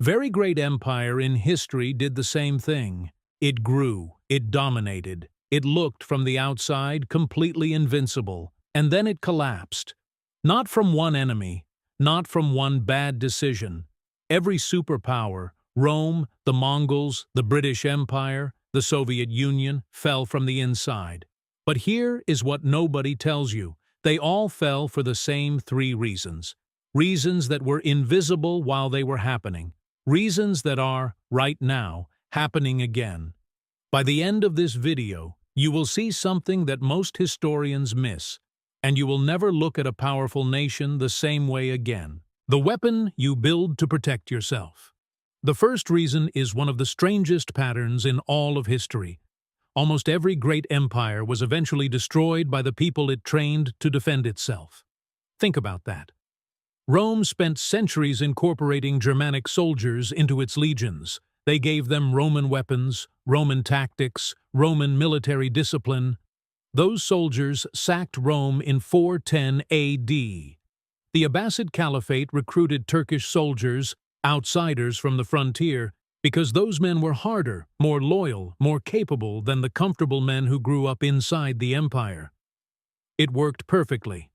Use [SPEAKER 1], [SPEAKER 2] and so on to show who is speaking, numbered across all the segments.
[SPEAKER 1] Very great empire in history did the same thing. It grew, it dominated, it looked from the outside completely invincible, and then it collapsed. Not from one enemy, not from one bad decision. Every superpower, Rome, the Mongols, the British Empire, the Soviet Union, fell from the inside. But here is what nobody tells you. They all fell for the same three reasons. Reasons that were invisible while they were happening. Reasons that are, right now, happening again. By the end of this video, you will see something that most historians miss, and you will never look at a powerful nation the same way again. The weapon you build to protect yourself. The first reason is one of the strangest patterns in all of history. Almost every great empire was eventually destroyed by the people it trained to defend itself. Think about that. Rome spent centuries incorporating Germanic soldiers into its legions. They gave them Roman weapons, Roman tactics, Roman military discipline. Those soldiers sacked Rome in 410 AD. The Abbasid Caliphate recruited Turkish soldiers, outsiders from the frontier, because those men were harder, more loyal, more capable than the comfortable men who grew up inside the empire. It worked perfectly,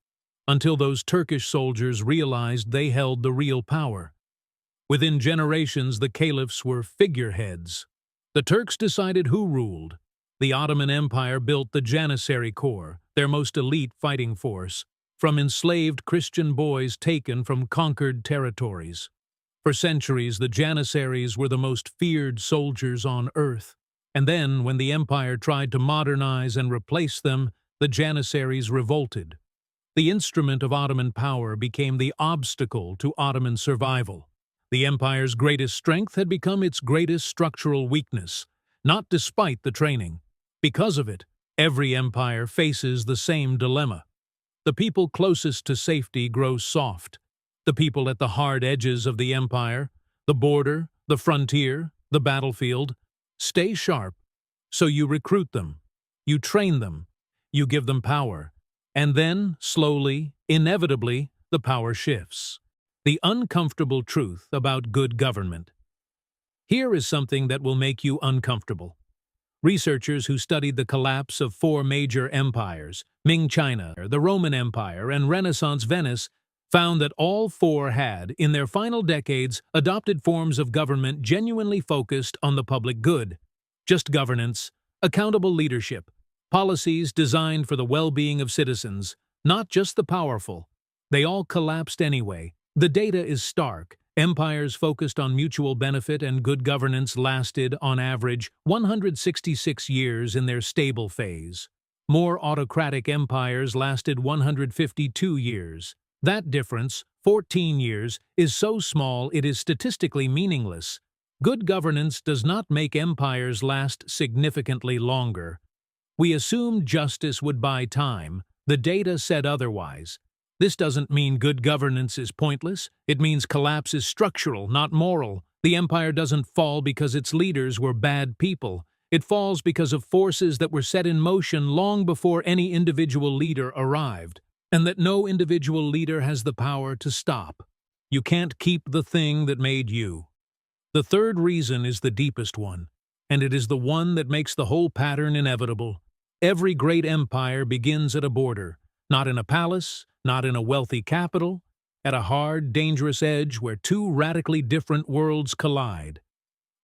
[SPEAKER 1] until those Turkish soldiers realized they held the real power. Within generations, the caliphs were figureheads. The Turks decided who ruled. The Ottoman Empire built the Janissary Corps, their most elite fighting force, from enslaved Christian boys taken from conquered territories. For centuries, the Janissaries were the most feared soldiers on earth. And then, when the empire tried to modernize and replace them, the Janissaries revolted. The instrument of Ottoman power became the obstacle to Ottoman survival. The empire's greatest strength had become its greatest structural weakness, not despite the training. Because of it, every empire faces the same dilemma. The people closest to safety grow soft. The people at the hard edges of the empire, the border, the frontier, the battlefield, stay sharp. So you recruit them, you train them, you give them power, and then, slowly, inevitably, the power shifts. The uncomfortable truth about good government. Here is something that will make you uncomfortable. Researchers who studied the collapse of four major empires, Ming China, the Roman Empire, and Renaissance Venice, found that all four had, in their final decades, adopted forms of government genuinely focused on the public good. Just governance, accountable leadership, policies designed for the well-being of citizens, not just the powerful. They all collapsed anyway. The data is stark. Empires focused on mutual benefit and good governance lasted, on average, 166 years in their stable phase. More autocratic empires lasted 152 years. That difference, 14 years, is so small it is statistically meaningless. Good governance does not make empires last significantly longer. We assumed justice would buy time. The data said otherwise. This doesn't mean good governance is pointless. It means collapse is structural, not moral. The empire doesn't fall because its leaders were bad people. It falls because of forces that were set in motion long before any individual leader arrived, and that no individual leader has the power to stop. You can't keep the thing that made you. The third reason is the deepest one, and it is the one that makes the whole pattern inevitable. Every great empire begins at a border, not in a palace, not in a wealthy capital, at a hard, dangerous edge where two radically different worlds collide.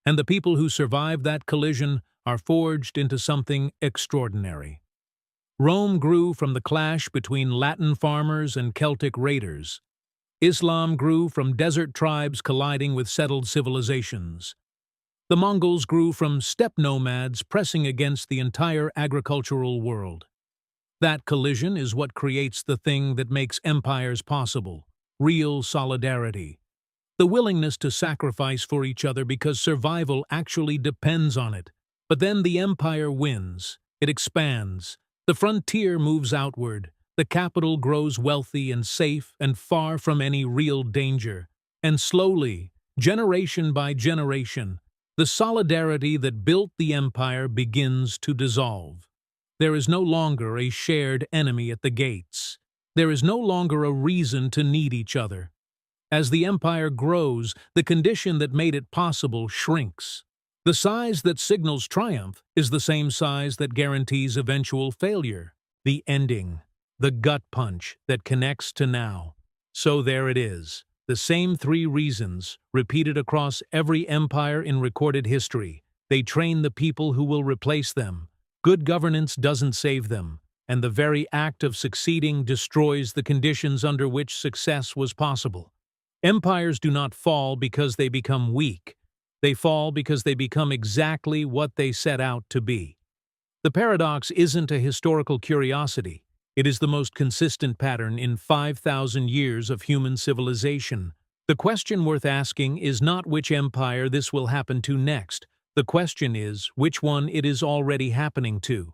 [SPEAKER 1] And the people who survive that collision are forged into something extraordinary. Rome grew from the clash between Latin farmers and Celtic raiders. Islam grew from desert tribes colliding with settled civilizations. The Mongols grew from steppe nomads pressing against the entire agricultural world. That collision is what creates the thing that makes empires possible: real solidarity. The willingness to sacrifice for each other because survival actually depends on it. But then the empire wins. It expands. The frontier moves outward. The capital grows wealthy and safe and far from any real danger. And slowly, generation by generation, the solidarity that built the empire begins to dissolve. There is no longer a shared enemy at the gates. There is no longer a reason to need each other. As the empire grows, the condition that made it possible shrinks. The size that signals triumph is the same size that guarantees eventual failure. The ending, the gut punch that connects to now. So there it is, the same three reasons, repeated across every empire in recorded history. They train the people who will replace them. Good governance doesn't save them, and the very act of succeeding destroys the conditions under which success was possible. Empires do not fall because they become weak. They fall because they become exactly what they set out to be. The paradox isn't a historical curiosity. It is the most consistent pattern in 5,000 years of human civilization. The question worth asking is not which empire this will happen to next. The question is which one it is already happening to.